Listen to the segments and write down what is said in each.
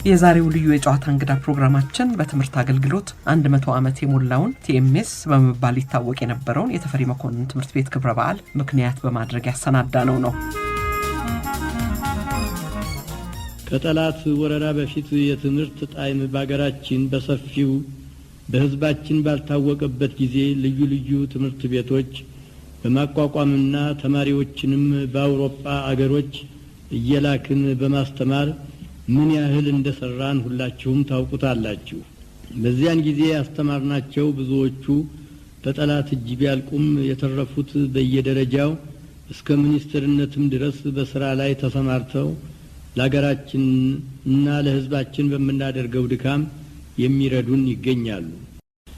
የዛሬው ልዩ የጨዋታ እንግዳ ፕሮግራማችን በትምህርት አገልግሎት 100 ዓመት የሞላውን ቲኤምኤስ በመባል ይታወቅ የነበረውን የተፈሪ መኮንን ትምህርት ቤት ክብረ በዓል ምክንያት በማድረግ ያሰናዳነው ነው። ከጠላት ወረራ በፊት የትምህርት ጣዕም በአገራችን በሰፊው በህዝባችን ባልታወቀበት ጊዜ ልዩ ልዩ ትምህርት ቤቶች በማቋቋምና ተማሪዎችንም በአውሮፓ አገሮች እየላክን በማስተማር ምን ያህል እንደሰራን ሁላችሁም ታውቁታላችሁ። በዚያን ጊዜ ያስተማርናቸው ብዙዎቹ በጠላት እጅ ቢያልቁም የተረፉት በየደረጃው እስከ ሚኒስትርነትም ድረስ በስራ ላይ ተሰማርተው ለሀገራችን እና ለህዝባችን በመናደርገው ድካም የሚረዱን ይገኛሉ።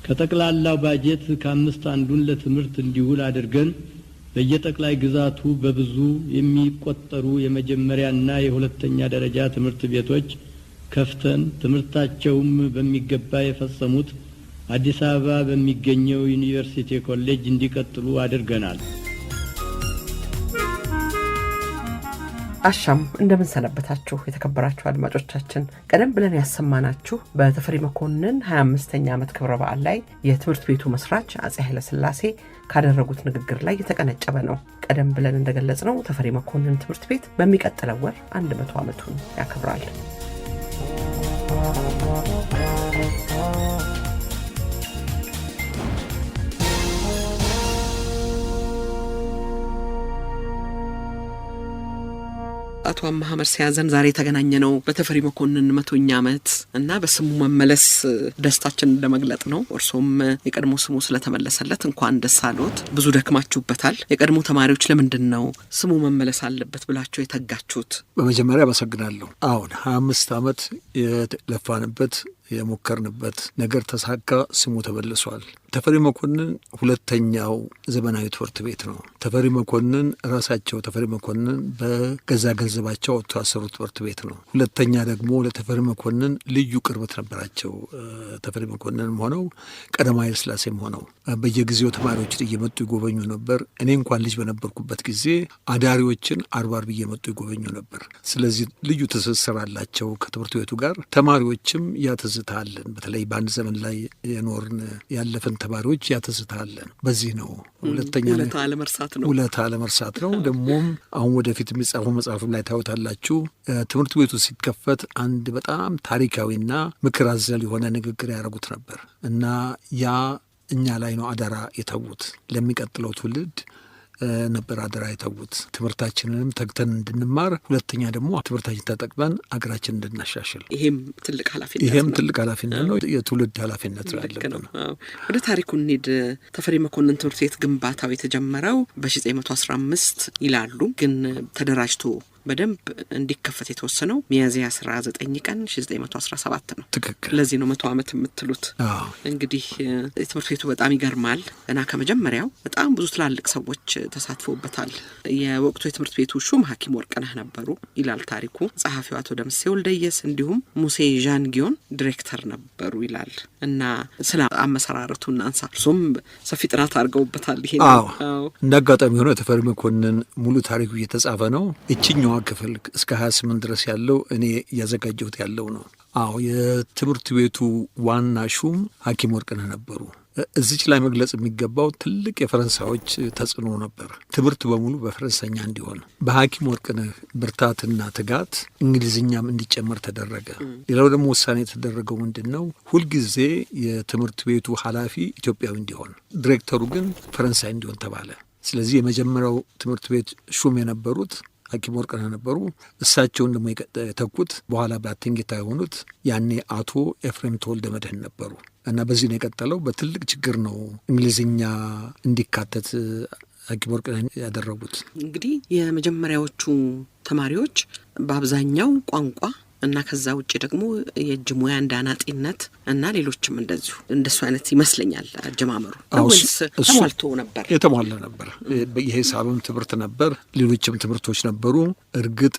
ከጠቅላላው ባጀት ከ5 አንዱን ለትምህርት እንዲውል አድርገን በየጠቅላይ ግዛቱ በብዙ የሚቆጠሩ የመጀመሪያና የሁለተኛ ደረጃ ትምህርት ቤቶች ከፍተን ትምህርታቸውም በሚገባ የፈጸሙት አዲስ አበባ በሚገኘው ዩኒቨርሲቲ ኮሌጅ እንዲቀጥሉ አድርገናል። አሻም እንደምን ሰነበታችሁ የተከበራችሁ አድማጮቻችን። ቀደም ብለን ያሰማናችሁ በተፈሪ መኮንን 25ኛ ዓመት ክብረ በዓል ላይ የትምህርት ቤቱ መስራች አጼ ኃይለ ሥላሴ ካደረጉት ንግግር ላይ የተቀነጨበ ነው። ቀደም ብለን እንደገለጽነው ተፈሪ መኮንን ትምህርት ቤት በሚቀጥለው ወር 100 ዓመቱን ያከብራል። አቶ አማሃ መርሲያዘን ዛሬ ተገናኘነው በተፈሪ መኮንን 100ኛ ዓመት እና በስሙ መመለስ ደስታችንን ለመግለጥ ነው። እርሶም የቀድሞ ስሙ ስለተመለሰለት እንኳን ደስ አለዎት። ብዙ ደክማችሁበታል። የቀድሞ ተማሪዎች ለምንድነው ስሙ መመለስ አለበት ብላችሁ የተጋችሁት? በመጀመሪያ አመሰግናለሁ። አሁን 25 ዓመት የለፋንበት የሞከርንበት ነገር ተሳካ፣ ስሙ ተመልሷል። ተፈሪ መኮንን ሁለተኛው ዘመናዊ ትምህርት ቤት ነው። ተፈሪ መኮንን ራሳቸው ተፈሪ መኮንን በገዛ ገንዘባቸው ወጥቶ ያሰሩት ትምህርት ቤት ነው። ሁለተኛ ደግሞ ለተፈሪ መኮንን ልዩ ቅርበት ነበራቸው። ተፈሪ መኮንንም ሆነው ቀዳማዊ ኃይለ ሥላሴም ሆነው በየጊዜው ተማሪዎችን እየመጡ ይጎበኙ ነበር። እኔ እንኳን ልጅ በነበርኩበት ጊዜ አዳሪዎችን አርብ እየመጡ ይጎበኙ ነበር። ስለዚህ ልዩ ትስስር አላቸው ከትምህርት ቤቱ ጋር። ተማሪዎችም ያተዝታለን። በተለይ በአንድ ዘመን ላይ የኖርን ያለፈን ተማሪዎች ያተዝታለን። በዚህ ነው ሁለተኛ ውለታ ለመርሳት ነው። ደግሞም አሁን ወደፊት የሚጻፈው መጽሐፍም ላይ ታዩታላችሁ። ትምህርት ቤቱ ሲከፈት አንድ በጣም ታሪካዊና ምክር አዘል የሆነ ንግግር ያደረጉት ነበር እና ያ እኛ ላይ ነው አደራ የተዉት። ለሚቀጥለው ትውልድ ነበር አደራ የተዉት። ትምህርታችንንም ተግተን እንድንማር፣ ሁለተኛ ደግሞ ትምህርታችን ተጠቅመን አገራችን እንድናሻሽል። ይሄም ትልቅ ኃላፊነት ነው። የትውልድ ኃላፊነት ያለብን። ወደ ታሪኩ እንሂድ። ተፈሪ መኮንን ትምህርት ቤት ግንባታው የተጀመረው በ1915 ይላሉ፣ ግን ተደራጅቶ በደንብ እንዲከፈት የተወሰነው ሚያዝያ 19 ቀን 1917 ነው። ትክክል። ለዚህ ነው 100 ዓመት የምትሉት። እንግዲህ ትምህርት ቤቱ በጣም ይገርማል እና ከመጀመሪያው በጣም ብዙ ትላልቅ ሰዎች ተሳትፎበታል። የወቅቱ የትምህርት ቤቱ ሹም ሐኪም ወርቅነህ ነበሩ ይላል ታሪኩ። ጸሐፊው አቶ ደምሴ ወልደየስ እንዲሁም ሙሴ ዣንጊዮን ዲሬክተር ነበሩ ይላል እና ስለ አመሰራረቱ እናንሳ። እርሱም ሰፊ ጥናት አድርገውበታል። ይሄ እንደ አጋጣሚ ሆኖ ተፈሪ መኮንን ሙሉ ታሪኩ እየተጻፈ ነው። እችኛዋ ክፍል እስከ 28 ድረስ ያለው እኔ እያዘጋጀሁት ያለው ነው። የትምህርት ቤቱ ዋና ሹም ሐኪም ወርቅነህ ነበሩ። እዚች ላይ መግለጽ የሚገባው ትልቅ የፈረንሳዮች ተጽዕኖ ነበር። ትምህርት በሙሉ በፈረንሳይኛ እንዲሆን በሐኪም ወርቅነህ ብርታትና ትጋት እንግሊዝኛም እንዲጨመር ተደረገ። ሌላው ደግሞ ውሳኔ የተደረገው ምንድን ነው? ሁልጊዜ የትምህርት ቤቱ ኃላፊ ኢትዮጵያዊ እንዲሆን፣ ዲሬክተሩ ግን ፈረንሳይ እንዲሆን ተባለ። ስለዚህ የመጀመሪያው ትምህርት ቤት ሹም የነበሩት ሐኪም ወርቅነህ ነበሩ። እሳቸውን ደግሞ የተኩት በኋላ በአትንጌታ የሆኑት ያኔ አቶ ኤፍሬም ተወልደ መድህን ነበሩ እና በዚህ ነው የቀጠለው። በትልቅ ችግር ነው እንግሊዝኛ እንዲካተት ሐኪም ወርቅነህ ያደረጉት። እንግዲህ የመጀመሪያዎቹ ተማሪዎች በአብዛኛው ቋንቋ እና ከዛ ውጪ ደግሞ የእጅ ሙያ እንዳናጢነት እና ሌሎችም እንደዚሁ እንደሱ አይነት ይመስለኛል አጀማመሩ። ወይስ ተሟልቶ ነበር? የተሟላ ነበር። የሂሳብም ትምህርት ነበር፣ ሌሎችም ትምህርቶች ነበሩ። እርግጥ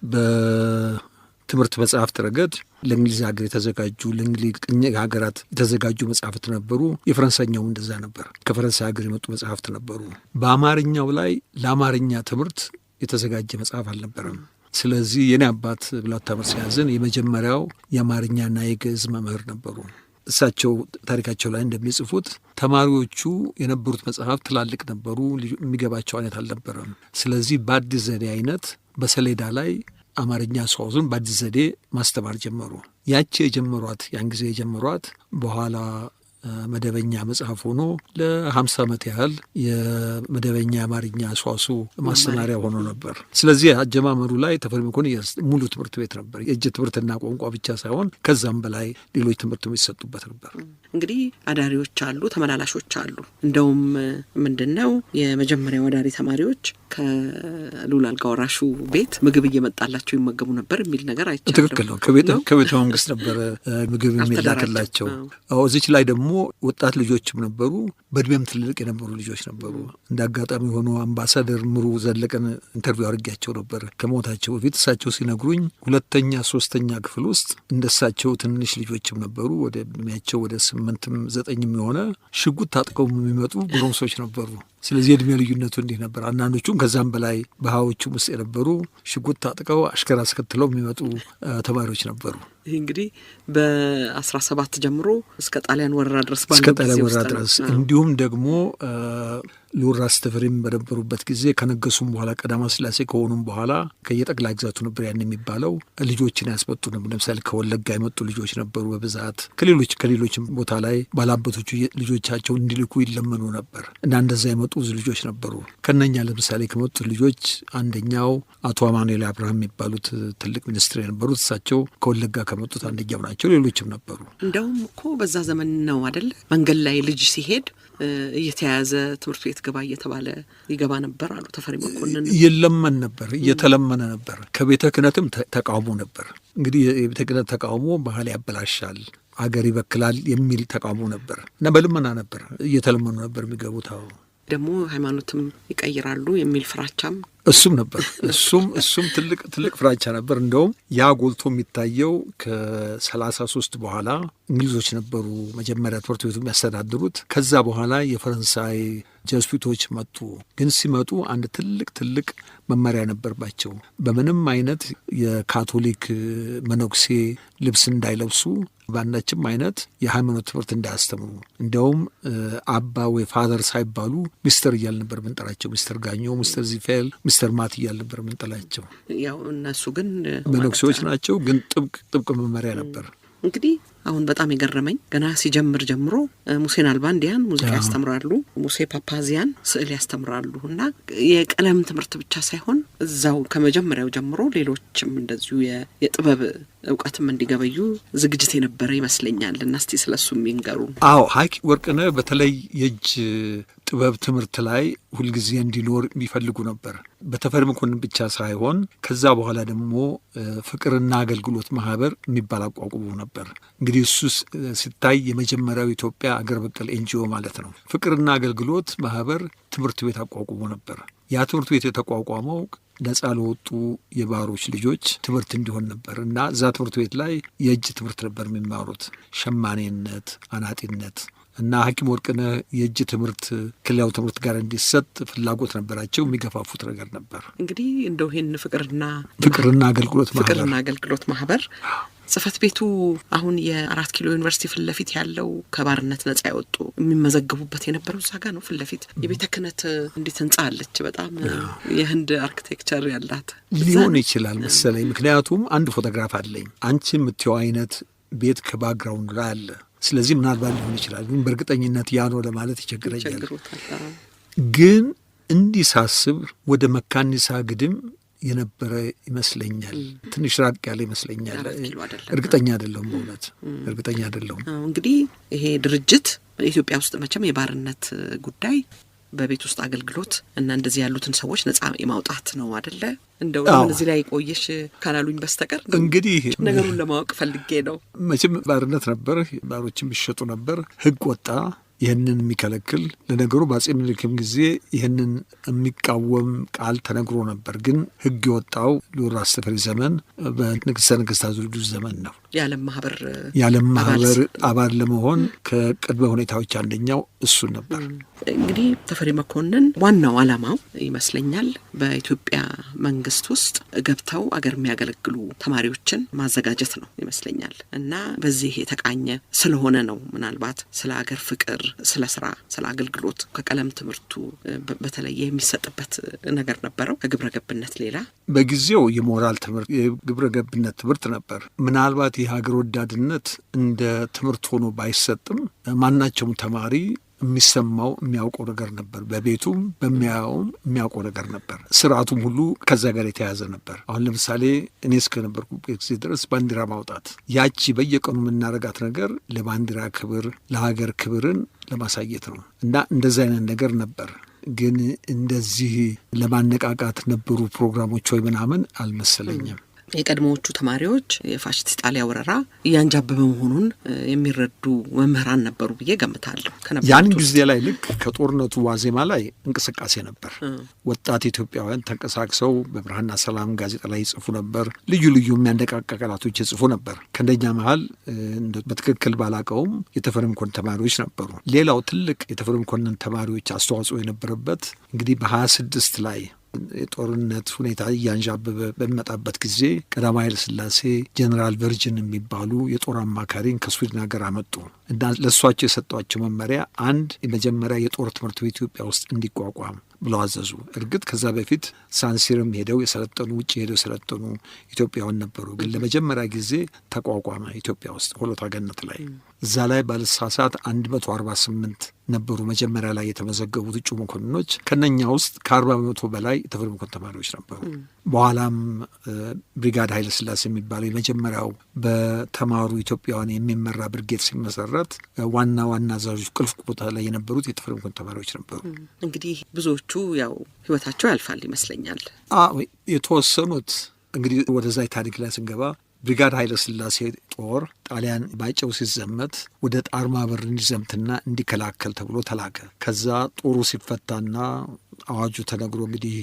በትምህርት መጽሐፍት ረገድ ለእንግሊዝ ሀገር የተዘጋጁ ለእንግሊዝ ቅኝ ሀገራት የተዘጋጁ መጽሐፍት ነበሩ። የፈረንሳይኛው እንደዛ ነበር። ከፈረንሳይ ሀገር የመጡ መጽሐፍት ነበሩ። በአማርኛው ላይ ለአማርኛ ትምህርት የተዘጋጀ መጽሐፍ አልነበረም። ስለዚህ የኔ አባት ብላታ መርስዔያዘን የመጀመሪያው የአማርኛና የግዕዝ መምህር ነበሩ። እሳቸው ታሪካቸው ላይ እንደሚጽፉት ተማሪዎቹ የነበሩት መጽሐፍ ትላልቅ ነበሩ፣ የሚገባቸው አይነት አልነበረም። ስለዚህ በአዲስ ዘዴ አይነት በሰሌዳ ላይ አማርኛ ሰዋዙን በአዲስ ዘዴ ማስተማር ጀመሩ። ያቺ የጀመሯት ያን ጊዜ የጀመሯት በኋላ መደበኛ መጽሐፍ ሆኖ ለ50 ዓመት ያህል የመደበኛ አማርኛ ሰዋስው ማስተማሪያ ሆኖ ነበር። ስለዚህ አጀማመሩ ላይ ተፈሪ መኮንን ሙሉ ትምህርት ቤት ነበር። የእጅ ትምህርትና ቋንቋ ብቻ ሳይሆን ከዛም በላይ ሌሎች ትምህርት የሚሰጡበት ነበር። እንግዲህ አዳሪዎች አሉ፣ ተመላላሾች አሉ። እንደውም ምንድነው የመጀመሪያው አዳሪ ተማሪዎች ከልዑል አልጋ ወራሹ ቤት ምግብ እየመጣላቸው ይመገቡ ነበር የሚል ነገር አይቻለሁ። ትክክል ነው። ከቤተ መንግስት ነበረ ምግብ የሚላክላቸው። እዚች ላይ ደግሞ ወጣት ልጆችም ነበሩ፣ በእድሜም ትልልቅ የነበሩ ልጆች ነበሩ። እንደ አጋጣሚ ሆኖ አምባሳደር ምሩ ዘለቀን ኢንተርቪው አድርጊያቸው ነበር ከሞታቸው በፊት። እሳቸው ሲነግሩኝ 2ኛ 3ኛ ክፍል ውስጥ እንደሳቸው ትንሽ ልጆችም ነበሩ፣ ወደ እድሜያቸው ወደ 8ም 9ም የሆነ ሽጉጥ ታጥቀው የሚመጡ ጎረምሶች ነበሩ። ስለዚህ የእድሜ ልዩነቱ እንዲህ ነበር። አንዳንዶቹም ከዛም በላይ በሃዎቹም ውስጥ የነበሩ ሽጉጥ ታጥቀው አሽከር አስከትለው የሚመጡ ተማሪዎች ነበሩ። ይህ እንግዲህ በ17 ጀምሮ እስከ ጣሊያን ወረራ ድረስ እንዲሁም ደግሞ ልዑል ራስ ተፈሪም በነበሩበት ጊዜ ከነገሱም በኋላ ቀዳማዊ ሥላሴ ከሆኑም በኋላ ከየጠቅላይ ግዛቱ ነበር ያን የሚባለው ልጆችን ያስመጡ ነበር። ለምሳሌ ከወለጋ የመጡ ልጆች ነበሩ በብዛት። ከሌሎችም ቦታ ላይ ባላበቶቹ ልጆቻቸው እንዲልኩ ይለመኑ ነበር እና እንደዛ የመጡ ብዙ ልጆች ነበሩ። ከነኛ ለምሳሌ ከመጡት ልጆች አንደኛው አቶ አማኑኤል አብርሃም የሚባሉት ትልቅ ሚኒስትር የነበሩት እሳቸው ከወለጋ ከመጡት አንደኛው ናቸው። ሌሎችም ነበሩ። እንደውም እኮ በዛ ዘመን ነው አይደል መንገድ ላይ ልጅ ሲሄድ እየተያዘ ትምህርት ቤት ገባ እየተባለ ይገባ ነበር አሉ ተፈሪ መኮንን። ይለመን ነበር፣ እየተለመነ ነበር። ከቤተ ክህነትም ተቃውሞ ነበር። እንግዲህ የቤተ ክህነት ተቃውሞ ባህል ያበላሻል፣ አገር ይበክላል የሚል ተቃውሞ ነበር እና በልመና ነበር፣ እየተለመኑ ነበር የሚገቡት። ደግሞ ሃይማኖትም ይቀይራሉ የሚል ፍራቻም እሱም ነበር። እሱም ትልቅ ፍራቻ ነበር። እንደውም ያ ጎልቶ የሚታየው ከ33 በኋላ እንግሊዞች ነበሩ መጀመሪያ ትምህርት ቤቱ የሚያስተዳድሩት። ከዛ በኋላ የፈረንሳይ ጀሱቶች መጡ። ግን ሲመጡ አንድ ትልቅ መመሪያ ነበርባቸው። በምንም አይነት የካቶሊክ መነኩሴ ልብስ እንዳይለብሱ፣ ባናችም አይነት የሃይማኖት ትምህርት እንዳያስተምሩ። እንዲያውም አባ ወይ ፋዘር ሳይባሉ ሚስተር እያል ነበር ምንጠራቸው። ሚስተር ጋኞ፣ ሚስተር ዚፌል፣ ሚስተር ማት እያል ነበር ምንጠላቸው። ያው እነሱ ግን መነኩሴዎች ናቸው። ግን ጥብቅ መመሪያ ነበር። እንግዲህ አሁን በጣም የገረመኝ ገና ሲጀምር ጀምሮ ሙሴን አልባንዲያን ሙዚቃ ያስተምራሉ፣ ሙሴ ፓፓዚያን ስዕል ያስተምራሉ እና የቀለም ትምህርት ብቻ ሳይሆን እዛው ከመጀመሪያው ጀምሮ ሌሎችም እንደዚሁ የጥበብ እውቀትም እንዲገበዩ ዝግጅት የነበረ ይመስለኛል። እና እስቲ ስለሱ የሚንገሩ። አዎ ሀይቅ ወርቅነህ በተለይ የእጅ ጥበብ ትምህርት ላይ ሁልጊዜ እንዲኖር የሚፈልጉ ነበር። በተፈሪ መኮንን ብቻ ሳይሆን ከዛ በኋላ ደግሞ ፍቅርና አገልግሎት ማህበር የሚባል አቋቁሞ ነበር። እንግዲህ እሱ ሲታይ የመጀመሪያው ኢትዮጵያ አገር በቀል ኤንጂኦ ማለት ነው። ፍቅርና አገልግሎት ማህበር ትምህርት ቤት አቋቁሞ ነበር። ያ ትምህርት ቤት የተቋቋመው ነጻ ለወጡ የባሮች ልጆች ትምህርት እንዲሆን ነበር እና እዛ ትምህርት ቤት ላይ የእጅ ትምህርት ነበር የሚማሩት፣ ሸማኔነት፣ አናጢነት እና ሐኪም ወርቅነህ የእጅ ትምህርት ከሌላው ትምህርት ጋር እንዲሰጥ ፍላጎት ነበራቸው። የሚገፋፉት ነገር ነበር። እንግዲህ እንደው ይህን ፍቅርና አገልግሎት ማህበር ጽህፈት ቤቱ አሁን የ4 ኪሎ ዩኒቨርሲቲ ፊት ለፊት ያለው ከባርነት ነጻ ያወጡ የሚመዘገቡበት የነበረው እዛ ጋ ነው። ፊት ለፊት የቤተ ክህነት እንዴት ህንጻ አለች፣ በጣም የህንድ አርኪቴክቸር ያላት ሊሆን ይችላል መሰለኝ። ምክንያቱም አንድ ፎቶግራፍ አለኝ አንቺ የምትየው አይነት ቤት ከባክግራውንድ ላይ አለ። ስለዚህ ምናልባት ሊሆን ይችላል፣ ግን በእርግጠኝነት ያ ነው ለማለት ይቸግረኛል። ግን እንዲህ ሳስብ ወደ መካኒሳ ግድም የነበረ ይመስለኛል። ትንሽ ራቅ ያለ ይመስለኛል። እርግጠኛ አይደለሁም፣ በእውነት እርግጠኛ አይደለሁም። እንግዲህ ይሄ ድርጅት ኢትዮጵያ ውስጥ መቼም የባርነት ጉዳይ በቤት ውስጥ አገልግሎት እና እንደዚህ ያሉትን ሰዎች ነጻ የማውጣት ነው አይደለ? እንደው እዚህ ላይ ቆየሽ ካላሉኝ በስተቀር እንግዲህ ነገሩን ለማወቅ ፈልጌ ነው። መቼም ባርነት ነበር፣ ባሮችም ይሸጡ ነበር። ህግ ወጣ። ይህንን የሚከለክል ለነገሩ በአጼ ምኒልክም ጊዜ ይህንን የሚቃወም ቃል ተነግሮ ነበር። ግን ሕግ የወጣው ልዑል ራስ ተፈሪ ዘመን በንግሥተ ነገሥታት ዘውዲቱ ዘመን ነው። የዓለም ማህበር አባል ለመሆን ከቅድመ ሁኔታዎች አንደኛው እሱን ነበር። እንግዲህ ተፈሪ መኮንን ዋናው ዓላማው ይመስለኛል በኢትዮጵያ መንግስት ውስጥ ገብተው አገር የሚያገለግሉ ተማሪዎችን ማዘጋጀት ነው ይመስለኛል። እና በዚህ የተቃኘ ስለሆነ ነው ምናልባት ስለ አገር ፍቅር፣ ስለ ስራ፣ ስለ አገልግሎት ከቀለም ትምህርቱ በተለየ የሚሰጥበት ነገር ነበረው ከግብረ ገብነት ሌላ። በጊዜው የሞራል ትምህርት፣ የግብረ ገብነት ትምህርት ነበር። ምናልባት የሀገር ወዳድነት እንደ ትምህርት ሆኖ ባይሰጥም ማናቸውም ተማሪ የሚሰማው የሚያውቀው ነገር ነበር። በቤቱም በሚያየውም የሚያውቀው ነገር ነበር። ስርዓቱም ሁሉ ከዛ ጋር የተያያዘ ነበር። አሁን ለምሳሌ እኔ እስከነበርኩበት ጊዜ ድረስ ባንዲራ ማውጣት ያቺ በየቀኑ የምናረጋት ነገር ለባንዲራ ክብር፣ ለሀገር ክብርን ለማሳየት ነው እና እንደዚህ አይነት ነገር ነበር። ግን እንደዚህ ለማነቃቃት ነበሩ ፕሮግራሞች ወይ ምናምን አልመሰለኝም። የቀድሞዎቹ ተማሪዎች የፋሽስት ኢጣሊያ ወረራ እያንጃበበ መሆኑን የሚረዱ መምህራን ነበሩ ብዬ ገምታለሁ። ያን ጊዜ ላይ ልክ ከጦርነቱ ዋዜማ ላይ እንቅስቃሴ ነበር። ወጣት ኢትዮጵያውያን ተንቀሳቅሰው በብርሃንና ሰላም ጋዜጣ ላይ ይጽፉ ነበር። ልዩ ልዩ የሚያነቃቃ ቃላቶች ይጽፉ ነበር። ከእንደኛ መሀል በትክክል ባላቀውም የተፈሪ መኮንን ተማሪዎች ነበሩ። ሌላው ትልቅ የተፈሪ መኮንን ተማሪዎች አስተዋጽኦ የነበረበት እንግዲህ በ26 ላይ የጦርነት ሁኔታ እያንዣበበ በሚመጣበት ጊዜ ቀዳማዊ ኃይለ ሥላሴ ጄኔራል ቨርጅን የሚባሉ የጦር አማካሪን ከስዊድን ሀገር አመጡ እና ለእሷቸው የሰጧቸው መመሪያ አንድ የመጀመሪያ የጦር ትምህርት ቤት ኢትዮጵያ ውስጥ እንዲቋቋም ብለው አዘዙ። እርግጥ ከዛ በፊት ሳንሲርም ሄደው የሰለጠኑ ውጭ ሄደው የሰለጠኑ ኢትዮጵያውያን ነበሩ። ግን ለመጀመሪያ ጊዜ ተቋቋመ ኢትዮጵያ ውስጥ ሆሎታ ገነት ላይ። እዛ ላይ ባለሳሳት 148 ነበሩ መጀመሪያ ላይ የተመዘገቡት እጩ መኮንኖች። ከነኛ ውስጥ ከ40% በላይ የተፈሪ መኮንን ተማሪዎች ነበሩ። በኋላም ብሪጋድ ኃይለ ሥላሴ የሚባለው የመጀመሪያው በተማሩ ኢትዮጵያውያን የሚመራ ብርጌድ ሲመሰረት ዋና አዛዦች ቁልፍ ቦታ ላይ የነበሩት የተፈሪ መኮንን ተማሪዎች ነበሩ። እንግዲህ ብዙዎቹ ያው ህይወታቸው ያልፋል ይመስለኛል። የተወሰኑት እንግዲህ ወደዛ ታሪክ ላይ ስንገባ ብሪጋድ ኃይለ ሥላሴ ጦር ጣሊያን ባይጨው ሲዘመት ወደ ጣርማ በር እንዲዘምትና እንዲከላከል ተብሎ ተላከ። ከዛ ጦሩ ሲፈታና አዋጁ ተነግሮ እንግዲህ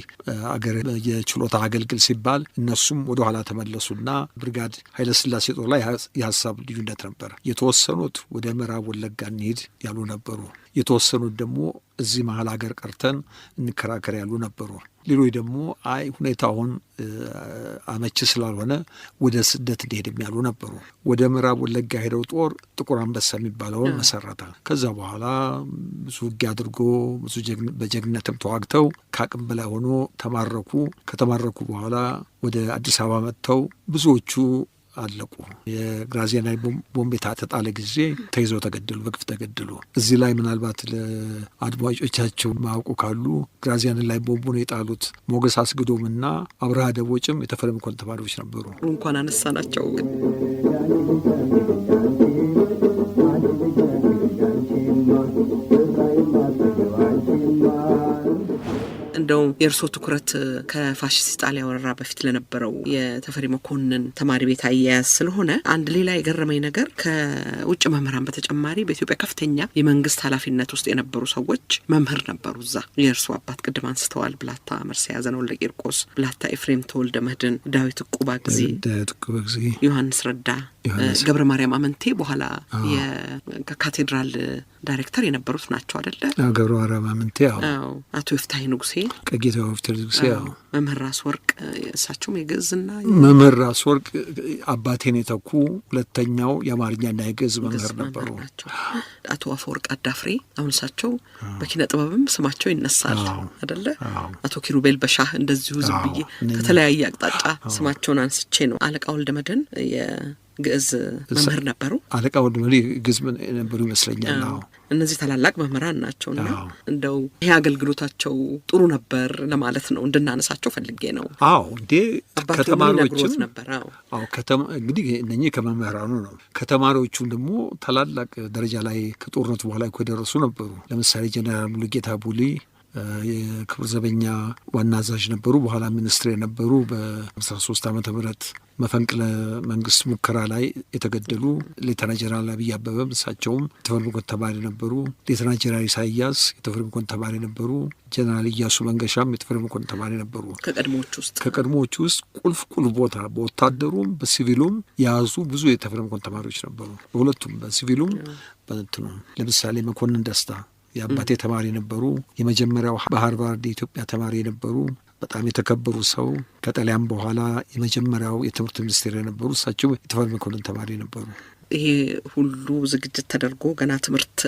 አገር የችሎታ አገልግል ሲባል እነሱም ወደ ኋላ ተመለሱና ብሪጋድ ኃይለ ሥላሴ ጦር ላይ የሀሳብ ልዩነት ነበር። የተወሰኑት ወደ ምዕራብ ወለጋ እንሂድ ያሉ ነበሩ። የተወሰኑት ደግሞ እዚህ መሀል ሀገር ቀርተን እንከራከር ያሉ ነበሩ። ሌሎች ደግሞ አይ ሁኔታውን አመች ስላልሆነ ወደ ስደት እንሄድም ያሉ ነበሩ። ወደ ምዕራብ ወለጋ ሄደው ጦር ጥቁር አንበሳ የሚባለውን መሰረተ። ከዛ በኋላ ብዙ ውጊያ አድርጎ ብዙ በጀግነትም ተዋግተው ከአቅም በላይ ሆኖ ተማረኩ። ከተማረኩ በኋላ ወደ አዲስ አበባ መጥተው ብዙዎቹ አለቁ። የግራዚያኒ ቦምብ ተጣለ ጊዜ ተይዘው ተገደሉ፣ በግፍ ተገደሉ። እዚህ ላይ ምናልባት ለአድማጮቻቸው ማያውቁ ካሉ ግራዚያኒ ላይ ቦምቡን የጣሉት ሞገስ አስገዶምና አብርሃ ደቦጭም የተፈሪ መኮንን ተማሪዎች ነበሩ። እንኳን አነሳ ናቸው። እንደው የእርሶ ትኩረት ከፋሽስት ኢጣሊያ ወረራ በፊት ለነበረው የተፈሪ መኮንን ተማሪ ቤት አያያዝ ስለሆነ አንድ ሌላ የገረመኝ ነገር ከውጭ መምህራን በተጨማሪ በኢትዮጵያ ከፍተኛ የመንግስት ኃላፊነት ውስጥ የነበሩ ሰዎች መምህር ነበሩ። እዛ የእርሶ አባት ቅድም አንስተዋል። ብላታ መርስዔ ያዘነ ወልደ ቂርቆስ፣ ብላታ ኤፍሬም ተወልደ መድኅን፣ ዳዊት ዕቁባ ጊዜ፣ ዮሐንስ ረዳ፣ ገብረ ማርያም አመንቴ በኋላ የካቴድራል ዳይሬክተር የነበሩት ናቸው አይደለ? ገብረ ማርያም አመንቴ። አቶ ይፍታሔ ንጉሴ፣ ቀጌታ ወፍቴር ንጉሴ፣ መምህር ራስ ወርቅ፣ እሳቸውም የግዕዝና መምህር ራስ ወርቅ አባቴን የተኩ ሁለተኛው የአማርኛና የግዕዝ መምህር ነበሩ። አቶ አፈወርቅ አዳፍሬ አሁን እሳቸው በኪነ ጥበብም ስማቸው ይነሳል አይደለ? አቶ ኪሩቤል በሻህ እንደዚሁ ዝም ብዬ ከተለያየ አቅጣጫ ስማቸውን አንስቼ ነው። አለቃ ወልደ መድኅን ግዕዝ መምህር ነበሩ። አለቃ ወልደ መድኅን ግዕዝ ነበሩ ይመስለኛል። እነዚህ ታላላቅ መምህራን ናቸውና እንደው ይሄ አገልግሎታቸው ጥሩ ነበር ለማለት ነው፣ እንድናነሳቸው ፈልጌ ነው። እንዴ ከተማሪዎችም ነበር። እንግዲህ እነኚህ ከመምህራኑ ነው። ከተማሪዎቹም ደግሞ ታላላቅ ደረጃ ላይ ከጦርነቱ በኋላ የደረሱ ነበሩ። ለምሳሌ ጀነራል ሙሉጌታ ቡሊ፣ የክብር ዘበኛ ዋና አዛዥ ነበሩ። በኋላ ሚኒስትር የነበሩ በ13 ዓመተ ምህረት መፈንቅለ መንግስት ሙከራ ላይ የተገደሉ ሌተና ጀነራል አብይ አበበም እሳቸውም የተፈሪ መኮንን ተማሪ ነበሩ። ሌተና ጀነራል ኢሳያስ የተፈሪ መኮንን ተማሪ ነበሩ። ጀነራል ኢያሱ መንገሻም የተፈሪ መኮንን ተማሪ ነበሩ። ከቀድሞዎቹ ውስጥ ቁልፍ ቦታ በወታደሩም በሲቪሉም የያዙ ብዙ የተፈሪ መኮንን ተማሪዎች ነበሩ። በሁለቱም በሲቪሉም በእንትኑ ለምሳሌ መኮንን ደስታ የአባቴ ተማሪ ነበሩ። የመጀመሪያው በሃርቫርድ የኢትዮጵያ ተማሪ የነበሩ በጣም የተከበሩ ሰው። ከጣሊያን በኋላ የመጀመሪያው የትምህርት ሚኒስቴር የነበሩ እሳቸው የተፈሪ መኮንን ተማሪ ነበሩ። ይሄ ሁሉ ዝግጅት ተደርጎ ገና ትምህርት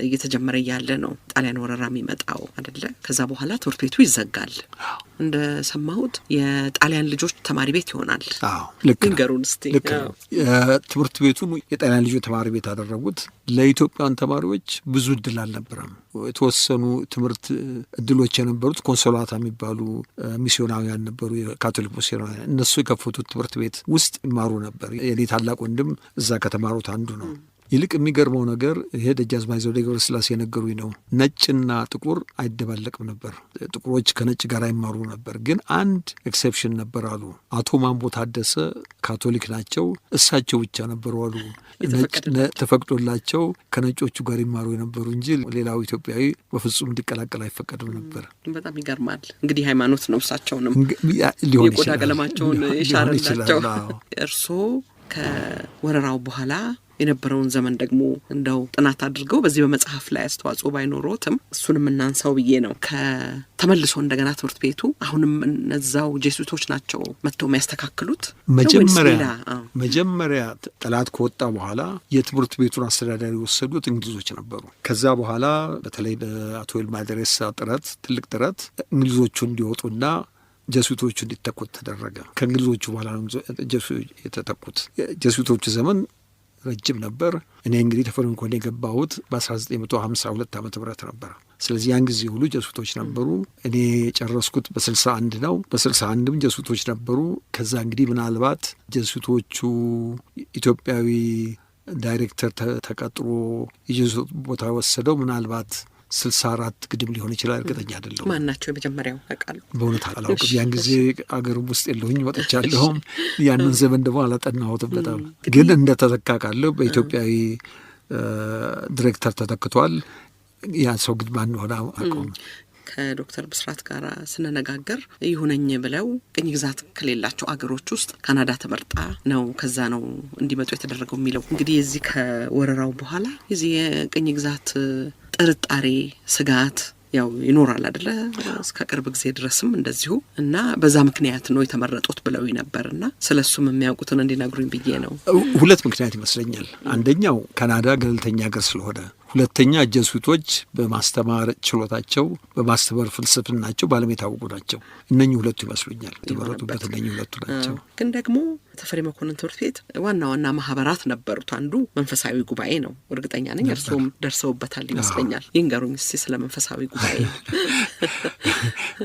እየተጀመረ ያለ ነው ጣሊያን ወረራ የሚመጣው አይደለ? ከዛ በኋላ ትምህርት ቤቱ ይዘጋል። እንደ ሰማሁት የጣሊያን ልጆች ተማሪ ቤት ይሆናል። ልክ ንገሩን እስቲ። ትምህርት ቤቱን የጣሊያን ልጆች ተማሪ ቤት ያደረጉት ለኢትዮጵያን ተማሪዎች ብዙ እድል አልነበረም። የተወሰኑ ትምህርት እድሎች የነበሩት ኮንሶላታ የሚባሉ ሚስዮናውያን ነበሩ፣ የካቶሊክ ሚስዮናውያን። እነሱ የከፈቱት ትምህርት ቤት ውስጥ ይማሩ ነበር። የኔ ታላቅ ወንድም እዛ ከተማሩት አንዱ ነው። ይልቅ የሚገርመው ነገር ይሄ ደጃዝማች ዘውዴ ገብረስላሴ የነገሩኝ ነው። ነጭና ጥቁር አይደባለቅም ነበር። ጥቁሮች ከነጭ ጋር አይማሩ ነበር። ግን አንድ ኤክሴፕሽን ነበር አሉ። አቶ ማንቦ ታደሰ ካቶሊክ ናቸው። እሳቸው ብቻ ነበሩ አሉ ተፈቅዶላቸው ከነጮቹ ጋር ይማሩ የነበሩ እንጂ ሌላው ኢትዮጵያዊ በፍጹም እንዲቀላቀል አይፈቀድም ነበር። በጣም ይገርማል። እንግዲህ ሃይማኖት ነው። እሳቸውንም ሊሆን የቆዳ ቀለማቸውን የሻረላቸው እርስዎ ከወረራው በኋላ የነበረውን ዘመን ደግሞ እንደው ጥናት አድርገው በዚህ በመጽሐፍ ላይ አስተዋጽኦ ባይኖሮትም እሱንም እናንሳው ብዬ ነው። ከተመልሶ እንደገና ትምህርት ቤቱ አሁንም እነዛው ጄሱቶች ናቸው መጥተው የሚያስተካክሉት? መጀመሪያ ጠላት ከወጣ በኋላ የትምህርት ቤቱን አስተዳዳሪ የወሰዱት እንግሊዞች ነበሩ። ከዛ በኋላ በተለይ በአቶ ይልማ ደሬሳ ትልቅ ጥረት እንግሊዞቹ እንዲወጡና ጀሱቶቹ እንዲተኩት ተደረገ። ከእንግሊዞቹ በኋላ ነው የተተኩት። ጀሱቶቹ ዘመን ረጅም ነበር። እኔ እንግዲህ ተፈሪ መኮንን የገባሁት በ1952 ዓመተ ምህረት ነበር። ስለዚህ ያን ጊዜ ሁሉ ጀሱቶች ነበሩ። እኔ የጨረስኩት በ61 ነው። በ61ም ጀሱቶች ነበሩ። ከዛ እንግዲህ ምናልባት ጀሱቶቹ ኢትዮጵያዊ ዳይሬክተር ተቀጥሮ የጀሱት ቦታ ወሰደው ምናልባት 64 ግድም ሊሆን ይችላል። እርግጠኛ አይደለሁም። ማን ናቸው የመጀመሪያው? ያውቃሉ? በእውነት አላውቅም። ያን ጊዜ አገርም ውስጥ የለሁኝ፣ ወጥቻለሁም። ያንን ዘመን ደግሞ አላጠናሁትም በጣም ግን እንደተተካ ቃለሁ። በኢትዮጵያዊ ዲሬክተር ተተክቷል። ያ ሰው ግን ማን ሆነ አውቀውም። ከዶክተር ብስራት ጋር ስንነጋገር ይሁነኝ ብለው ቅኝ ግዛት ከሌላቸው አገሮች ውስጥ ካናዳ ተመርጣ ነው ከዛ ነው እንዲመጡ የተደረገው የሚለው እንግዲህ የዚህ ከወረራው በኋላ የዚህ የቅኝ ግዛት ጥርጣሬ፣ ስጋት ያው ይኖራል አይደለ? እስከ ቅርብ ጊዜ ድረስም እንደዚሁ እና በዛ ምክንያት ነው የተመረጡት ብለው ነበርና ስለሱም የሚያውቁትን እንዲነግሩኝ ብዬ ነው። ሁለት ምክንያት ይመስለኛል። አንደኛው ካናዳ ገለልተኛ ሀገር ስለሆነ፣ ሁለተኛ ጀሱቶች በማስተማር ችሎታቸው፣ በማስተማር ፍልስፍናቸው በዓለም የታወቁ ናቸው። እነኚህ ሁለቱ ይመስሉኛል የተመረጡበት። እነኚህ ሁለቱ ናቸው። ግን ደግሞ ተፈሪ መኮንን ትምህርት ቤት ዋና ማህበራት ነበሩት። አንዱ መንፈሳዊ ጉባኤ ነው። እርግጠኛ ነኝ እርስዎም ደርሰውበታል ይመስለኛል። ይንገሩኝ እስቲ ስለ መንፈሳዊ ጉባኤ።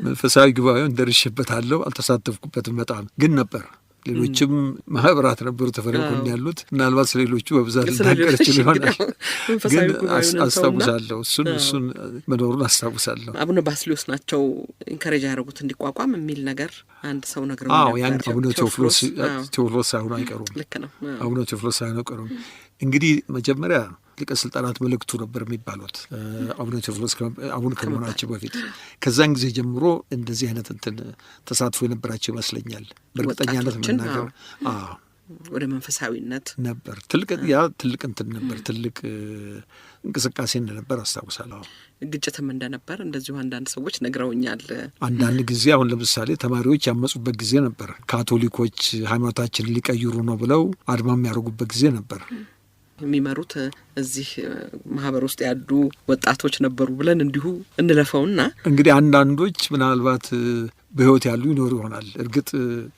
መንፈሳዊ ጉባኤውን ደርሼበታለሁ። አልተሳተፍኩበትም በጣም ግን ነበር። ሌሎችም ማህበራት ነበሩ ተፈሪ መኮንን ያሉት። ምናልባት ስለሌሎቹ በብዛት ልናገር ይችል ይሆናል፣ ግን አስታውሳለሁ። እሱን መኖሩን አስታውሳለሁ። አቡነ ባስልዮስ ናቸው ኢንካሬጅ ያደረጉት እንዲቋቋም የሚል ነገር አንድ ሰው ነግረው ነበር። ያን አቡነ ቴዎፍሎስ ሳይሆኑ አይቀሩም። ልክ ነው። አቡነ ቴዎፍሎስ ሳይሆኑ አይቀሩም። እንግዲህ መጀመሪያ ሊቀ ስልጣናት መልእክቱ ነበር የሚባሉት አቡነ ቴዎፍሎስ አቡነ ከመሆናቸው በፊት። ከዛን ጊዜ ጀምሮ እንደዚህ አይነት ተሳትፎ የነበራቸው ይመስለኛል። በእርግጠኛነት መናገር ወደ መንፈሳዊነት ነበር። ትልቅ እንትን ነበር፣ ትልቅ እንቅስቃሴ እንደነበር አስታውሳለሁ። ግጭትም እንደነበር እንደዚሁ አንዳንድ ሰዎች ነግረውኛል። አንዳንድ ጊዜ አሁን ለምሳሌ ተማሪዎች ያመጹበት ጊዜ ነበር። ካቶሊኮች ሃይማኖታችንን ሊቀይሩ ነው ብለው አድማ የሚያደርጉበት ጊዜ ነበር። የሚመሩት እዚህ ማህበር ውስጥ ያሉ ወጣቶች ነበሩ ብለን እንዲሁ እንለፈውና እንግዲህ አንዳንዶች ምናልባት በህይወት ያሉ ይኖሩ ይሆናል። እርግጥ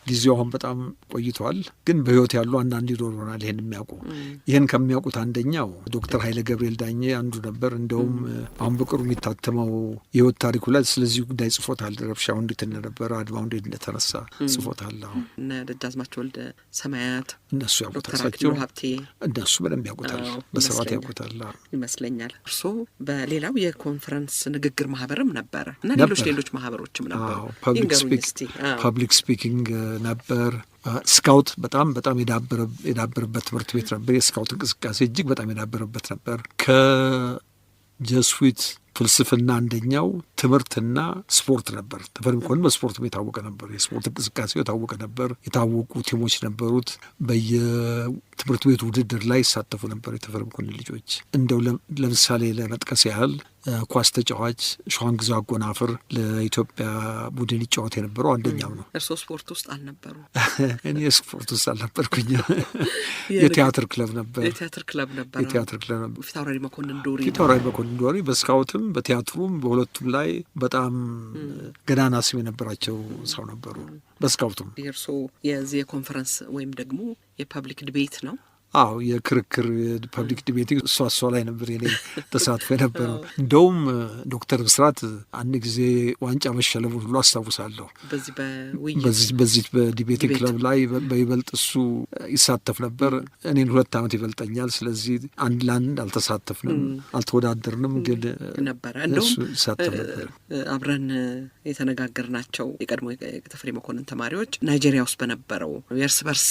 ጊዜው አሁን በጣም ቆይቷል፣ ግን በህይወት ያሉ አንዳንድ ይኖሩ ይሆናል ይህን የሚያውቁ። ይህን ከሚያውቁት አንደኛው ዶክተር ኃይለ ገብርኤል ዳኜ አንዱ ነበር። እንደውም አሁን በቅርቡ የሚታተመው የህይወት ታሪኩ ላይ ስለዚህ ጉዳይ ጽፎታል። ረብሻው እንዴት እንደነበረ፣ አድማው እንዴት እንደተነሳ ጽፎታል። አሁን እነ ደጃዝማች ወልደ ሰማያት እነሱ ያውቁታል፣ ሀብቴ እነሱ በደንብ ያውቁታል፣ በስርዓት ያውቁታል ይመስለኛል። እርስዎ በሌላው የኮንፈረንስ ንግግር ማህበርም ነበረ እና ሌሎች ማህበሮችም ነበሩ። ፐብሊክ ስፒኪንግ ነበር። ስካውት በጣም የዳበረበት ትምህርት ቤት ነበር። የስካውት እንቅስቃሴ እጅግ በጣም የዳበረበት ነበር። ከጀስዊት ፍልስፍና አንደኛው ትምህርትና ስፖርት ነበር። ተፈሪ መኮንን በስፖርትም የታወቀ ነበር። የስፖርት እንቅስቃሴው የታወቀ ነበር። የታወቁ ቲሞች ነበሩት። በየትምህርት ቤቱ ውድድር ላይ ይሳተፉ ነበር የተፈሪ መኮንን ልጆች። እንደው ለምሳሌ ለመጥቀስ ያህል ኳስ ተጫዋች ሸዋንግዛው አጎናፍር ለኢትዮጵያ ቡድን ይጫወት የነበረው አንደኛው ነው። እርስዎ ስፖርት ውስጥ አልነበሩ? እኔ ስፖርት ውስጥ አልነበርኩኝ። የቲያትር ክለብ ነበር። ፊታውራሪ መኮንን ዶሪ በስካውትም በቲያትሩም በሁለቱም ላይ በጣም ገናና ስም የነበራቸው ሰው ነበሩ። በስካውቱም የእርስዎ የዚህ የኮንፈረንስ ወይም ደግሞ የፐብሊክ ዲቤት ነው? አዎ የክርክር ፐብሊክ ዲቤቲንግ እሷ ላይ ነበር የኔ ተሳትፎ የነበረው። እንደውም ዶክተር ብስራት አንድ ጊዜ ዋንጫ መሸለሙን ሁሉ አስታውሳለሁ። በዚህ በዲቤቲንግ ክለብ ላይ በይበልጥ እሱ ይሳተፍ ነበር። እኔን 2 ዓመት ይበልጠኛል። ስለዚህ አንድ ለአንድ አልተሳተፍንም፣ አልተወዳደርንም፣ ግን ነበረ እንደውም ይሳተፍ ነበር። አብረን የተነጋገርናቸው የቀድሞ የተፈሪ መኮንን ተማሪዎች ናይጄሪያ ውስጥ በነበረው የእርስ በርስ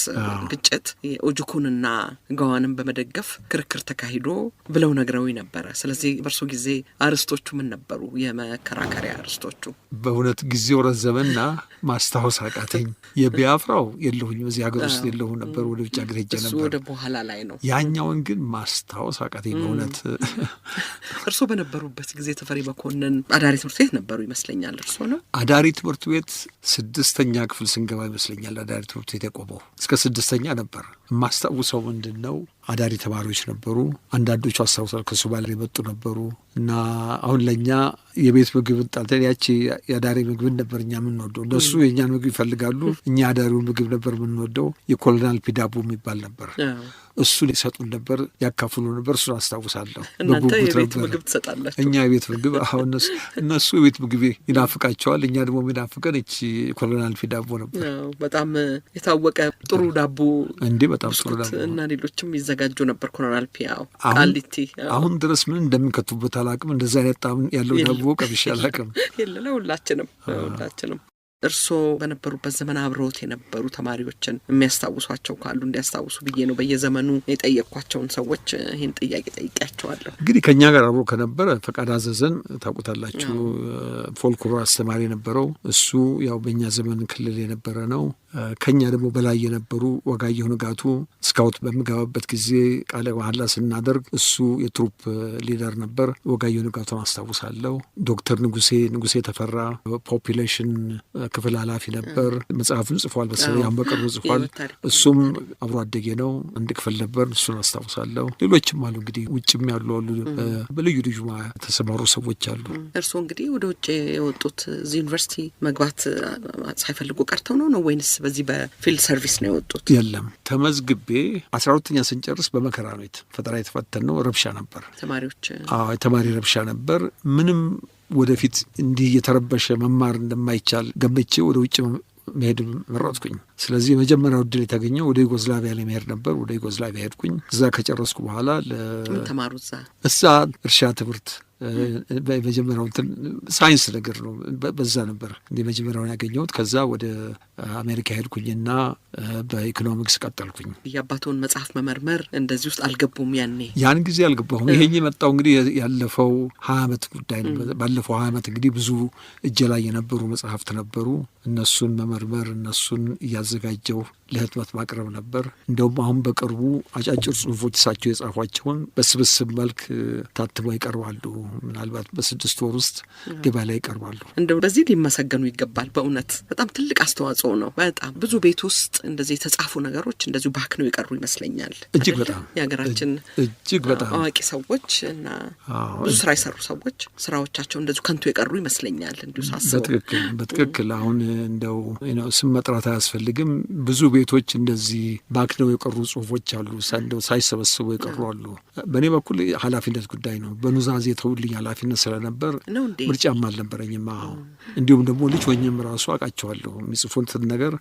ግጭት ኦጁኩንና ገዋንም በመደገፍ ክርክር ተካሂዶ ብለው ነግረውኝ ነበረ። ስለዚህ በእርሶ ጊዜ አርስቶቹ ምን ነበሩ? የመከራከሪያ አርስቶቹ በእውነት ጊዜው ረዘመና ማስታወስ አቃተኝ። የቢያፍራው የለሁኝም፣ እዚህ ሀገር ውስጥ የለሁ ነበር፣ ወደ ውጭ ሀገር ሄጄ ነበር። ወደ በኋላ ላይ ነው። ያኛውን ግን ማስታወስ አቃተኝ በእውነት። እርሶ በነበሩበት ጊዜ ተፈሪ መኮንን አዳሪ ትምህርት ቤት ነበሩ ይመስለኛል። እርሶ ነው አዳሪ ትምህርት ቤት 6ኛ ክፍል ስንገባ ይመስለኛል አዳሪ ትምህርት ቤት የቆመው። እስከ 6ኛ ነበር። የማስታውሰው ምንድን ነው አዳሪ ተማሪዎች ነበሩ። አንዳንዶቹ አስታውሳል ከሶማሌ የመጡ ነበሩ እና አሁን ለእኛ የቤት ምግብ ጣልተን ያቺ የአዳሪ ምግብን ነበር እኛ የምንወደው። እነሱ የእኛን ምግብ ይፈልጋሉ፣ እኛ የአዳሪውን ምግብ ነበር የምንወደው። የኮሎናል ፒዳቦ የሚባል ነበር፣ እሱን ይሰጡን ነበር፣ ያካፍሉ ነበር። እሱን አስታውሳለሁ። እናንተ የቤት ምግብ ትሰጣላችሁ፣ እኛ የቤት ምግብ። አሁን እነሱ የቤት ምግብ ይናፍቃቸዋል፣ እኛ ደግሞ የሚናፍቀን እቺ ኮሎናል ፒዳቦ ነበር። በጣም የታወቀ ጥሩ ዳቦ እንዴ፣ በጣም ጥሩ ዳቦ እና ሌሎችም ይዘጋጁ ነበር። ኮሎናል ፒያው ቃሊቲ አሁን ድረስ ምን እንደሚከቱበት አላቅም። እንደዛ አይነት ጣዕም ያለው ዳቦ ቀብሼ አላቅም። የለ ሁላችንም እርስዎ በነበሩበት ዘመን አብረውት የነበሩ ተማሪዎችን የሚያስታውሷቸው ካሉ እንዲያስታውሱ ብዬ ነው በየዘመኑ የጠየቅኳቸውን ሰዎች ይህን ጥያቄ ጠይቄያቸዋለሁ። እንግዲህ ከእኛ ጋር አብሮ ከነበረ ፈቃድ አዘዘን ታውቁታላችሁ፣ ፎልክሎር አስተማሪ የነበረው እሱ ያው በእኛ ዘመን ክልል የነበረ ነው። ከኛ ደግሞ በላይ የነበሩ ወጋየሁ ንጋቱ ስካውት በምገባበት ጊዜ ቃለ መሐላ ስናደርግ እሱ የትሩፕ ሊደር ነበር። ወጋየሁ ንጋቱን አስታውሳለሁ። ዶክተር ንጉሴ ተፈራ ፖፑሌሽን ክፍል ኃላፊ ነበር። መጽሐፍን ጽፏል፣ በሰለይ በቅርቡ ጽፏል። እሱም አብሮ አደጌ ነው። አንድ ክፍል ነበር፣ እሱን አስታውሳለሁ። ሌሎችም አሉ እንግዲህ ውጭም ያሉ በልዩ ልዩ የተሰማሩ ሰዎች አሉ። እርስዎ እንግዲህ ወደ ውጭ የወጡት እዚህ ዩኒቨርሲቲ መግባት ሳይፈልጉ ቀርተው ነው ወይንስ በዚህ በፊልድ ሰርቪስ ነው የወጡት? የለም ተመዝግቤ 12ኛ ስንጨርስ በመከራ ነው ፈተና የተፈተን ነው። ረብሻ ነበር፣ የተማሪ ረብሻ ነበር። ምንም ወደፊት እንዲህ የተረበሸ መማር እንደማይቻል ገምቼ ወደ ውጭ መሄድ መረጥኩኝ። ስለዚህ የመጀመሪያው እድል የተገኘው ወደ ዩጎዝላቪያ ለመሄድ ነበር። ወደ ዩጎዝላቪያ ሄድኩኝ። እዛ ከጨረስኩ በኋላ ተማሩ እዛ እርሻ ትምህርት በመጀመሪያው ሳይንስ ነገር ነው። በዛ ነበር እንደ መጀመሪያውን ያገኘሁት። ከዛ ወደ አሜሪካ ሄድኩኝና በኢኮኖሚክስ ቀጠልኩኝ። የአባቶን መጽሐፍ መመርመር እንደዚህ ውስጥ አልገቡም? ያን ጊዜ አልገባሁም። ይሄ የመጣው እንግዲህ ያለፈው 20 ዓመት ጉዳይ ነው። ባለፈው 20 ዓመት እንግዲህ ብዙ እጄ ላይ የነበሩ መጽሐፍት ነበሩ። እነሱን መመርመር፣ እነሱን እያዘጋጀው ለህትመት ማቅረብ ነበር። እንደውም አሁን በቅርቡ አጫጭር ጽሁፎች እሳቸው የጻፏቸውን በስብስብ መልክ ታትመው ይቀርባሉ። ምናልባት በ6 ወር ውስጥ ገበያ ላይ ይቀርባሉ። እንደው በዚህ ሊመሰገኑ ይገባል። በእውነት በጣም ትልቅ አስተዋጽኦ ነው። በጣም ብዙ ቤት ውስጥ እንደዚህ የተጻፉ ነገሮች እንደዚሁ ባክነው የቀሩ ይመስለኛል። እጅግ በጣም የሀገራችን እጅግ በጣም አዋቂ ሰዎች እና ብዙ ስራ የሰሩ ሰዎች ስራዎቻቸው እንደዚሁ ከንቱ የቀሩ ይመስለኛል። እንዲሁ ሳስበው በትክክል አሁን እንደው ስም መጥራት አያስፈልግም። ብዙ ቤቶች እንደዚህ ባክነው የቀሩ ጽሁፎች አሉ፣ እንደው ሳይሰበስቡ የቀሩ አሉ። በእኔ በኩል ኃላፊነት ጉዳይ ነው። በኑዛዜ ተውልኝ ኃላፊነት ስለነበር ምርጫም አልነበረኝም። እንዲሁም ደግሞ ልጅ ሆኜም ራሱ አውቃቸዋለሁ የሚጽፉትን ነገር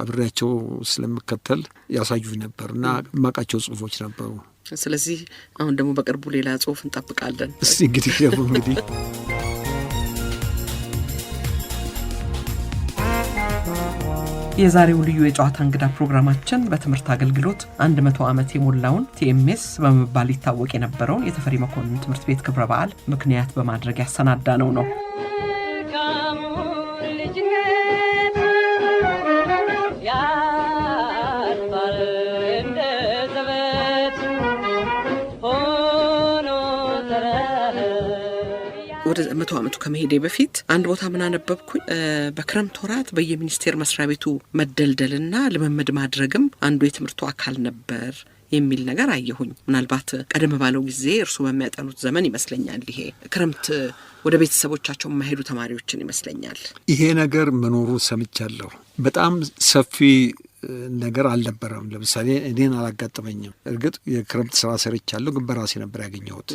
አብሬያቸው ስለምከተል ያሳዩኝ ነበር እና የማውቃቸው ጽሁፎች ነበሩ። ስለዚህ አሁን ደግሞ በቅርቡ ሌላ ጽሁፍ እንጠብቃለን። እስቲ እንግዲህ ደግሞ የዛሬው ልዩ የጨዋታ እንግዳ ፕሮግራማችን በትምህርት አገልግሎት 100 ዓመት የሞላውን ቲኤምኤስ በመባል ይታወቅ የነበረውን የተፈሪ መኮንን ትምህርት ቤት ክብረ በዓል ምክንያት በማድረግ ያሰናዳ ነው። ወደ 100 ዓመቱ ከመሄዴ በፊት አንድ ቦታ ምን አነበብኩኝ፣ በክረምት ወራት በየሚኒስቴር መስሪያ ቤቱ መደልደልና ልምምድ ማድረግም አንዱ የትምህርቱ አካል ነበር የሚል ነገር አየሁኝ። ምናልባት ቀደም ባለው ጊዜ እርሱ በሚያጠኑት ዘመን ይመስለኛል ይሄ ክረምት ወደ ቤተሰቦቻቸው የማይሄዱ ተማሪዎችን ይመስለኛል ይሄ ነገር መኖሩ ሰምቻለሁ። በጣም ሰፊ ነገር አልነበረም። ለምሳሌ እኔን አላጋጠመኝም። እርግጥ የክረምት ስራ ሰርቻለሁ፣ ግን በራሴ ነበር ያገኘሁት።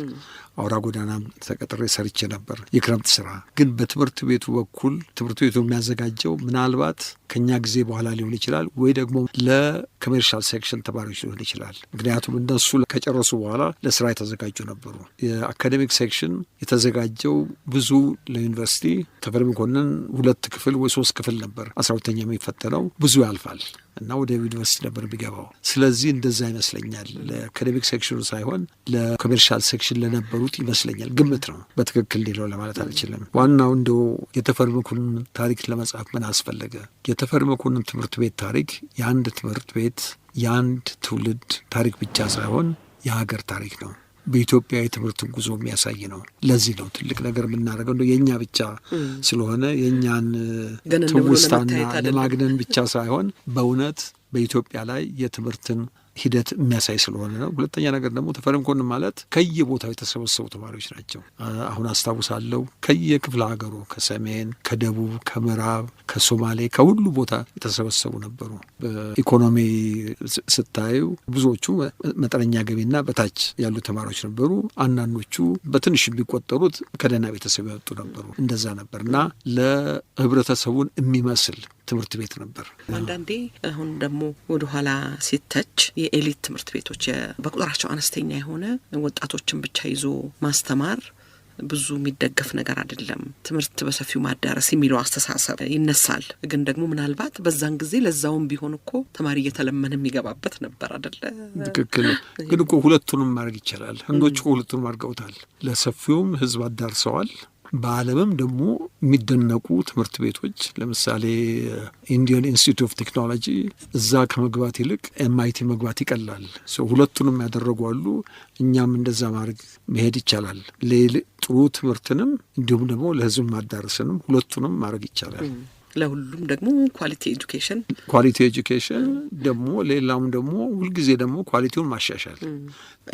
አውራ ጎዳናም ተቀጥሬ ሰርቼ ነበር የክረምት ስራ። ግን በትምህርት ቤቱ በኩል ትምህርት ቤቱ የሚያዘጋጀው ምናልባት ከኛ ጊዜ በኋላ ሊሆን ይችላል፣ ወይ ደግሞ ለኮሜርሻል ሴክሽን ተማሪዎች ሊሆን ይችላል። ምክንያቱም እነሱ ከጨረሱ በኋላ ለስራ የተዘጋጁ ነበሩ። የአካዴሚክ ሴክሽን የተዘጋጀው ብዙ ለዩኒቨርሲቲ ተፈሪ መኮንን 2 ክፍል ወይ 3 ክፍል ነበር 12ኛ የሚፈተነው፣ ብዙ ያልፋል እና ወደ ዩኒቨርሲቲ ነበር የሚገባው። ስለዚህ እንደዛ ይመስለኛል። ለአካዴሚክ ሴክሽኑ ሳይሆን ለኮሜርሻል ሴክሽን ለነበሩት ይመስለኛል። ግምት ነው፣ በትክክል ሌለው ለማለት አልችልም። ዋናው እንደው የተፈሪ መኮንን ታሪክ ለመጻፍ ምን አስፈለገ? የተፈሪ መኮንን ትምህርት ቤት ታሪክ የአንድ ትምህርት ቤት የአንድ ትውልድ ታሪክ ብቻ ሳይሆን የሀገር ታሪክ ነው። በኢትዮጵያ የትምህርትን ጉዞ የሚያሳይ ነው። ለዚህ ነው ትልቅ ነገር የምናደርገው ነው የኛ ብቻ ስለሆነ የኛን ትውስታና ለማግነን ብቻ ሳይሆን በእውነት በኢትዮጵያ ላይ የትምህርትን ሂደት የሚያሳይ ስለሆነ ነው። ሁለተኛ ነገር ደግሞ ተፈሪ መኮንን ማለት ከየቦታው የተሰበሰቡ ተማሪዎች ናቸው። አሁን አስታውሳለሁ ከየክፍለ ሀገሩ ከሰሜን፣ ከደቡብ፣ ከምዕራብ፣ ከሶማሌ ከሁሉ ቦታ የተሰበሰቡ ነበሩ። በኢኮኖሚ ስታዩ ብዙዎቹ መጠነኛ ገቢና በታች ያሉ ተማሪዎች ነበሩ። አንዳንዶቹ በትንሽ የሚቆጠሩት ከደህና ቤተሰብ ያወጡ ነበሩ። እንደዛ ነበር እና ለህብረተሰቡን የሚመስል ትምህርት ቤት ነበር። አንዳንዴ አሁን ደግሞ ወደ ኋላ ሲተች የኤሊት ትምህርት ቤቶች በቁጥራቸው አነስተኛ የሆነ ወጣቶችን ብቻ ይዞ ማስተማር ብዙ የሚደገፍ ነገር አይደለም፣ ትምህርት በሰፊው ማዳረስ የሚለው አስተሳሰብ ይነሳል። ግን ደግሞ ምናልባት በዛን ጊዜ ለዛውም ቢሆን እኮ ተማሪ እየተለመነ የሚገባበት ነበር አይደለ? ትክክል። ግን እኮ ሁለቱንም ማድረግ ይቻላል። ህንዶች እኮ ሁለቱንም አድርገውታል። ለሰፊውም ህዝብ አዳርሰዋል። በዓለምም ደግሞ የሚደነቁ ትምህርት ቤቶች ለምሳሌ ኢንዲያን ኢንስቲትዩት ኦፍ ቴክኖሎጂ እዛ ከመግባት ይልቅ ኤምአይቲ መግባት ይቀላል። ሁለቱንም ያደረጉ አሉ። እኛም እንደዛ ማድረግ መሄድ ይቻላል። ጥሩ ትምህርትንም እንዲሁም ደግሞ ለህዝብ ማዳረስንም ሁለቱንም ማድረግ ይቻላል። ለሁሉም ደግሞ ኳሊቲ ኤጁኬሽን ደግሞ ሌላውም ደግሞ ሁልጊዜ ደግሞ ኳሊቲውን ማሻሻል።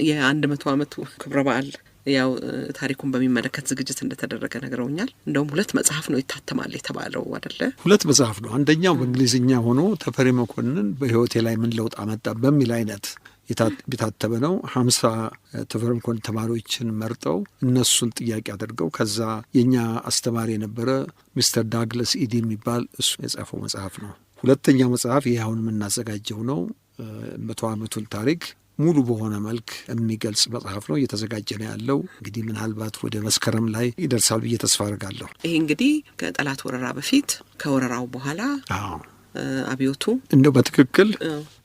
የ100 ዓመቱ ክብረ በዓል ያው ታሪኩን በሚመለከት ዝግጅት እንደተደረገ ነግረውኛል። እንደውም 2 መጽሐፍ ነው ይታተማል የተባለው አይደለ? 2 መጽሐፍ ነው። አንደኛው በእንግሊዝኛ ሆኖ ተፈሪ መኮንን በህይወቴ ላይ ምን ለውጥ አመጣ በሚል አይነት የታተመ ነው። 50 ተፈሪ መኮንን ተማሪዎችን መርጠው እነሱን ጥያቄ አድርገው ከዛ የኛ አስተማሪ የነበረ ሚስተር ዳግለስ ኢዲ የሚባል እሱ የጻፈው መጽሐፍ ነው። ሁለተኛው መጽሐፍ ይህ አሁን የምናዘጋጀው ነው። 100 ዓመቱን ታሪክ ሙሉ በሆነ መልክ የሚገልጽ መጽሐፍ ነው። እየተዘጋጀ ነው ያለው። እንግዲህ ምናልባት ወደ መስከረም ላይ ይደርሳል ብዬ ተስፋ አድርጋለሁ። ይሄ እንግዲህ ከጠላት ወረራ በፊት ከወረራው በኋላ አብዮቱ እንደው በትክክል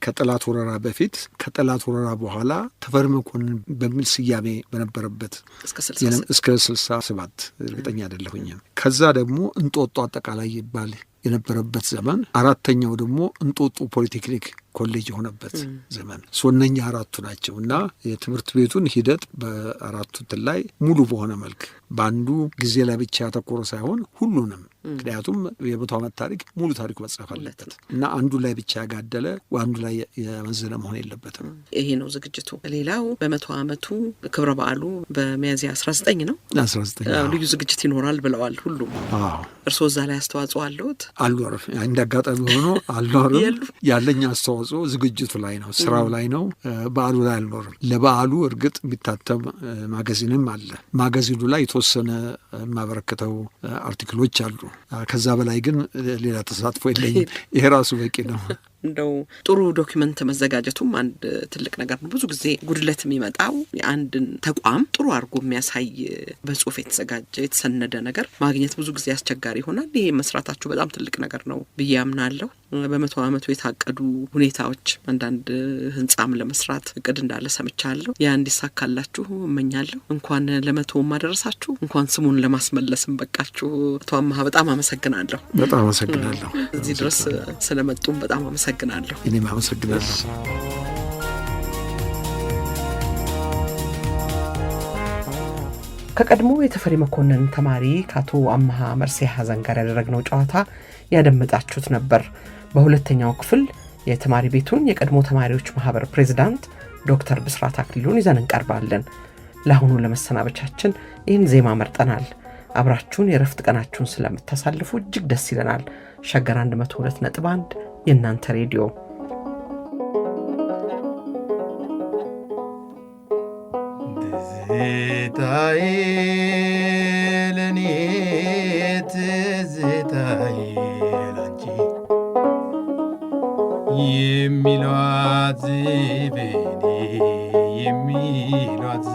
ከጠላት ወረራ በፊት ከጠላት ወረራ በኋላ ተፈሪ መኮንን በሚል ስያሜ በነበረበት እስከ 67 እርግጠኛ አይደለሁኝም። ከዛ ደግሞ እንጦጦ አጠቃላይ ይባል የነበረበት ዘመን፣ አራተኛው ደግሞ እንጦጦ ፖሊቴክኒክ ኮሌጅ የሆነበት ዘመን ሶነኛ አራቱ ናቸው እና የትምህርት ቤቱን ሂደት በአራቱ ላይ ሙሉ በሆነ መልክ በአንዱ ጊዜ ላይ ብቻ ያተኮረ ሳይሆን ሁሉንም ምክንያቱም የ100 ዓመት ታሪክ ሙሉ ታሪኩ መጽሐፍ አለበት እና አንዱ ላይ ብቻ ያጋደለ አንዱ ላይ የመዘነ መሆን የለበትም። ይሄ ነው ዝግጅቱ። ሌላው በ100 ዓመቱ ክብረ በዓሉ በሚያዝያ 19 ነው 19 ልዩ ዝግጅት ይኖራል ብለዋል ሁሉም። እርስዎ እዛ ላይ አስተዋጽኦ አለዎት? አልኖርም። እንደ አጋጣሚ ሆኖ አልኖርም። ያለኝ አስተዋጽኦ ዝግጅቱ ላይ ነው፣ ስራው ላይ ነው። በዓሉ ላይ አልኖርም። ለበዓሉ እርግጥ የሚታተም ማጋዚንም አለ። ማጋዚኑ ላይ የተወሰነ የማበረክተው አርቲክሎች አሉ። ከዛ በላይ ግን ሌላ ተሳትፎ የለኝም። ይሄ ራሱ በቂ ነው። እንደው ጥሩ ዶክመንት መዘጋጀቱም አንድ ትልቅ ነገር ነው። ብዙ ጊዜ ጉድለት የሚመጣው የአንድን ተቋም ጥሩ አድርጎ የሚያሳይ በጽሁፍ የተዘጋጀ የተሰነደ ነገር ማግኘት ብዙ ጊዜ አስቸጋሪ ይሆናል። ይሄ መስራታችሁ በጣም ትልቅ ነገር ነው ብዬ አምናለሁ። በ100 ዓመቱ የታቀዱ ሁኔታዎች አንዳንድ ህንጻም ለመስራት እቅድ እንዳለ ሰምቻለሁ። ያ እንዲሳካላችሁ እመኛለሁ። እንኳን ለ100 ማደረሳችሁ፣ እንኳን ስሙን ለማስመለስም በቃችሁ። አቶ አምሃ በጣም አመሰግናለሁ። በጣም አመሰግናለሁ። እዚህ ድረስ ስለመጡም በጣም አመሰግናለሁ። እኔም አመሰግናለሁ። ከቀድሞ የተፈሪ መኮንን ተማሪ ከአቶ አምሃ መርሴ ሐዘን ጋር ያደረግነው ጨዋታ ያደመጣችሁት ነበር። በሁለተኛው ክፍል የተማሪ ቤቱን የቀድሞ ተማሪዎች ማህበር ፕሬዝዳንት ዶክተር ብስራት አክሊሉን ይዘን እንቀርባለን። ለአሁኑ ለመሰናበቻችን ይህን ዜማ መርጠናል። አብራችሁን የረፍት ቀናችሁን ስለምታሳልፉ እጅግ ደስ ይለናል። ሸገር 102.1 የእናንተ ሬዲዮ። ትዝታዬ ለኔ ትዝታዬ ላንቺ የሚሏት ዘበኔ የሚሏት